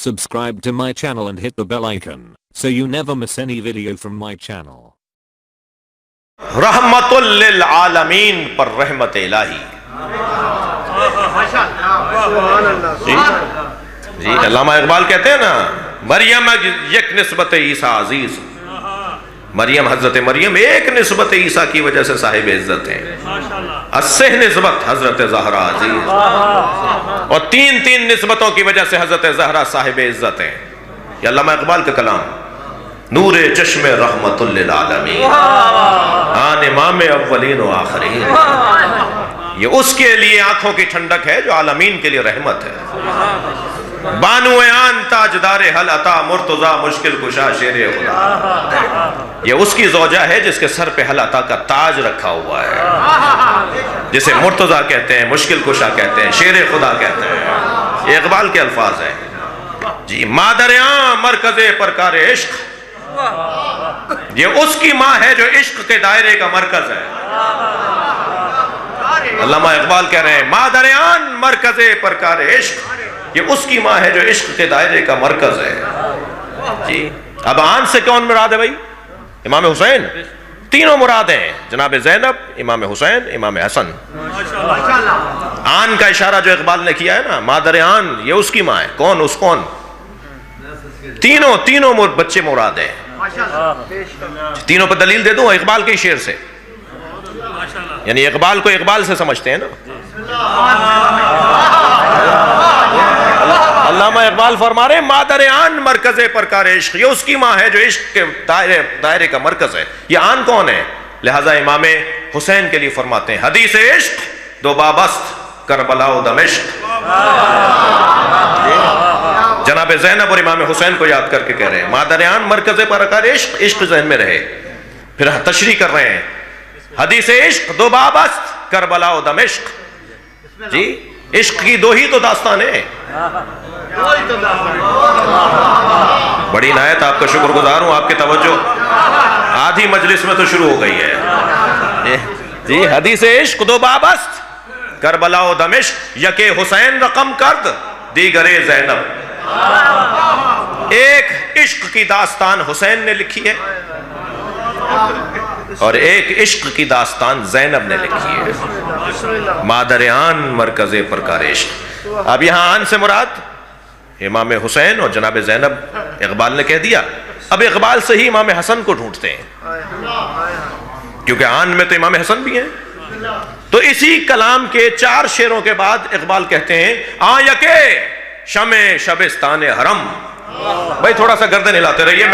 Subscribe to my channel and hit the bell icon so you never miss any video from my channel. رحمت للعالمین پر رحمت الہی. جی علامہ اقبال کہتے ہیں نا، مریم یک نسبت عیسیٰ عزیز. مریم، حضرت مریم ایک نسبت عیسیٰ کی وجہ سے صاحب عزت ہیں. اسہ نسبت حضرت زہرا عزیز، اور تین نسبتوں کی وجہ سے حضرت زہرا صاحب عزت ہیں. یہ علامہ اقبال کا کلام. نور چشم رحمت للعالمین، آن امام اولین و آخرین. یہ اس کے لیے آنکھوں کی ٹھنڈک ہے جو عالمین کے لیے رحمت ہے. بانو آن تاجدار حل عطا مرتضی مشکل کشا شیر خدا. یہ اس کی زوجہ ہے جس کے سر پہ حل عطا کا تاج رکھا ہوا ہے، جسے مرتضی کہتے ہیں، مشکل کشا کہتے ہیں، شیر خدا کہتے ہیں. یہ اقبال کے الفاظ ہیں. جی مادریاں مرکز پرکار عشق، یہ اس کی ماں ہے جو عشق کے دائرے کا مرکز ہے. علامہ اقبال کہہ رہے ہیں مادریان مرکز پرکار عشق، یہ اس کی ماں ہے جو عشق کے دائرے کا مرکز ہے. جی اب آن سے کون مراد ہے بھائی؟ امام حسین. تینوں مراد ہیں، جناب زینب، امام حسین، امام حسن. آن کا اشارہ جو اقبال نے کیا ہے نا، مادر آن، یہ اس کی ماں ہے. کون؟ تینوں بچے مراد ہیں. تینوں پر دلیل دے دوں اقبال کے شعر سے، یعنی اقبال کو اقبال سے سمجھتے ہیں نا. علامہ اقبال فرما رہے ہیں مادر آن مرکز پرکار عشق، یہ اس کی ماں ہے جو عشق کے دائرے کا مرکز ہے. یہ آن کون ہے؟ لہذا امام حسین کے لیے فرماتے ہیں حدیث عشق دو بابست کربلا و دمشق. جناب زینب اور امام حسین کو یاد کر کے کہہ رہے ہیں مادر آن مرکز پرکار عشق، عشق ذہن میں رہے. پھر تشریح کر رہے ہیں حدیث عشق دو بابست کربلا و دمشق. جی عشق کی دو ہی تو داستان ہے. بڑی عنایت، آپ کا شکر گزار ہوں. آپ کی توجہ آدھی مجلس میں تو شروع ہو گئی ہے. جی حدیث عشق دو بابست کربلا و دمشق، یک حسین رقم کرد دیگر زینب. ایک عشق کی داستان حسین نے لکھی ہے اور ایک عشق کی داستان زینب نے لکھی ہے. مادر آن مرکز پرکار عشق. اب یہاں آن سے مراد امام حسین اور جناب زینب اقبال نے کہہ دیا. اب اقبال سے ہی امام حسن کو ڈھونڈتے ہیں، کیونکہ آن میں تو امام حسن بھی ہیں. تو اسی کلام کے 4 شعروں کے بعد اقبال کہتے ہیں آ یکے شمع شبستان حرم. بھائی تھوڑا سا گردن ہلاتے رہیے،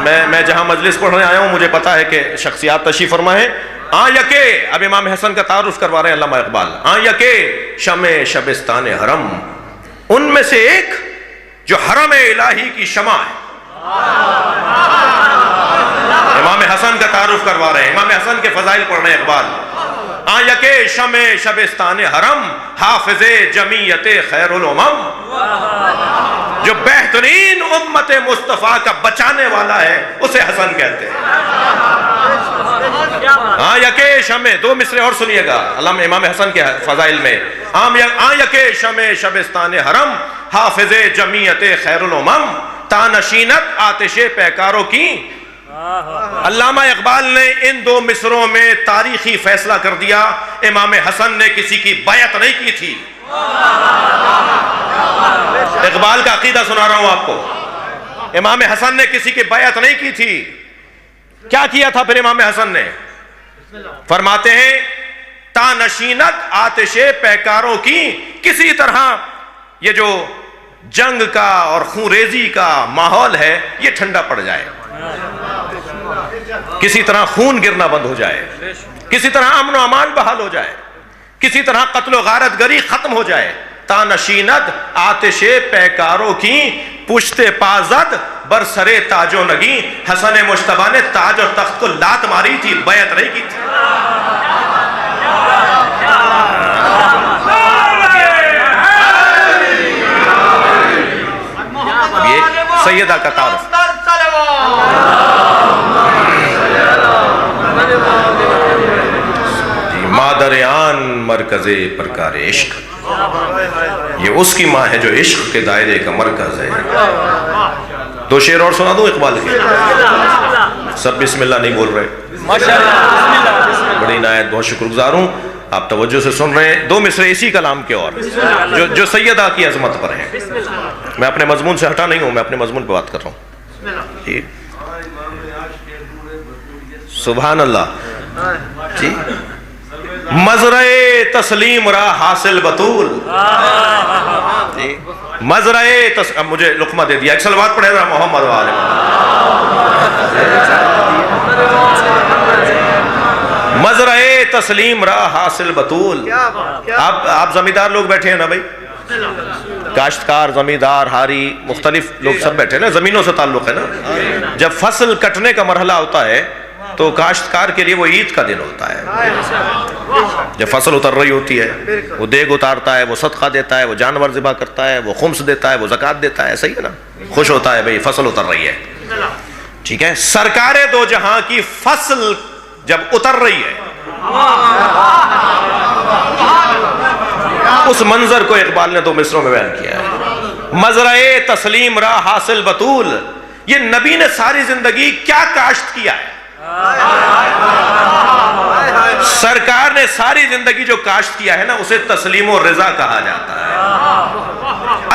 میں جہاں مجلس پڑھنے آیا ہوں مجھے پتا ہے کہ شخصیات تشریف فرما ہے. آ یکے، اب امام حسن کا تعارف کروا رہے ہیں علامہ اقبال. آ یکے شمع شبستان حرم، ان میں سے ایک جو حرم الہی کی شمع ہے. امام حسن کا تعارف کروا رہے ہیں، امام حسن کے فضائل پڑھ رہے ہیں اقبال. آ یکے شمع شبستان حرم حافظ جمیعت خیر الامم، جو بہترین امت مصطفیٰ کا بچانے والا ہے اسے حسن کہتے ہیں. آ یکے شمع، 2 مصرے اور سنیے گا علامہ امام حسن کے فضائل میں. آ یکے شمع شبستان حرم حافظ جمیعت خیر الامم، تانشینت آتش پیکاروں کی. علامہ اقبال نے ان 2 مصروں میں تاریخی فیصلہ کر دیا امام حسن نے کسی کی بیعت نہیں کی تھی. اقبال کا عقیدہ سنا رہا ہوں آپ کو. امام حسن نے کسی کی بیعت نہیں کی تھی. کیا کیا تھا پھر امام حسن نے؟ فرماتے ہیں تانشینت آتش پیکاروں کی، کسی طرح یہ جو جنگ کا اور خون ریزی کا ماحول ہے یہ ٹھنڈا پڑ جائے، کسی طرح خون گرنا بند ہو جائے، کسی طرح امن و امان بحال ہو جائے، کسی طرح قتل و غارت گری ختم ہو جائے. تانشینت آتش پیکاروں کی پشت پازد برسرے تاج و نگی. حسن مجتبیٰ نے تاج اور تخت کو لات ماری تھی، بیعت نہیں کی تھی. یہ سیدہ کا تعارف. مادر آن مرکز پرکار عشق، یہ اس کی ماں ہے جو عشق کے دائرے کا مرکز ہے. دو شعر اور سنا دوں اقبال کے؟ سب بسم اللہ نہیں بول رہے. بڑی عنایت، بہت شکر گزار ہوں، آپ توجہ سے سن رہے ہیں. دو مصرے اسی کلام کے اور جو سیدہ کی عظمت پر ہیں. میں اپنے مضمون سے ہٹا نہیں ہوں، میں اپنے مضمون پہ بات کر رہا ہوں. جی سبحان اللہ. جی مزرعے تسلیم را حاصل بطول. جی مزرعے اب مجھے لقمہ دے دیا. ایک صلوات پڑھے رہا محمد والے. مزرعے تسلیم را حاصل بطول. آپ زمیندار لوگ بیٹھے ہیں نا بھائی، کاشتکار، زمیندار، ہاری، مختلف لوگ سب بیٹھے ہیں نا، زمینوں سے تعلق ہے نا. جب فصل کٹنے کا مرحلہ ہوتا ہے تو کاشتکار کے لیے وہ عید کا دن ہوتا ہے. جب فصل اتر رہی ہوتی ہے وہ دیگ اتارتا ہے، وہ صدقہ دیتا ہے، وہ جانور ذبح کرتا ہے، وہ خمس دیتا ہے، وہ زکوٰۃ دیتا ہے. صحیح ہے نا؟ خوش ہوتا ہے بھئی فصل اتر رہی ہے. ٹھیک ہے. سرکار دو جہاں کی فصل جب اتر رہی ہے، اس منظر کو اقبال نے دو مصروں میں بیان کیا ہے. مزرعے تسلیم را حاصل بطول. یہ نبی نے ساری زندگی کیا کاشت کیا ہے؟ سرکار نے ساری زندگی جو کاشت کیا ہے نا، اسے تسلیم و رضا کہا جاتا ہے.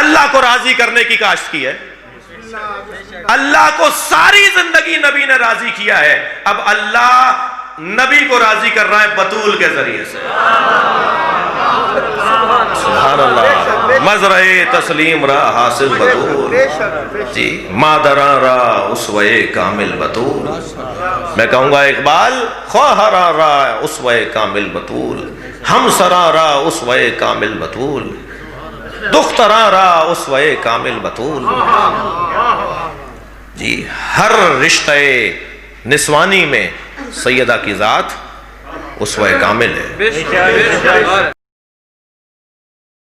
اللہ کو راضی کرنے کی کاشت کی ہے. اللہ کو ساری زندگی نبی نے راضی کیا ہے. اب اللہ نبی کو راضی کر رہا ہے بطول کے ذریعے سے. سبحان اللہ. مزرعے تسلیم را حاصل بطول. جی مادرا را اسوے کامل بطول. میں کہوں گا اقبال، خواہرا را اسوے کامل بطول، ہمسرا را اسوے کامل بطول، دخترا را اسوے کامل بطول. جی ہر رشتہ نسوانی میں سیدہ کی ذات اسوہ کامل ہے.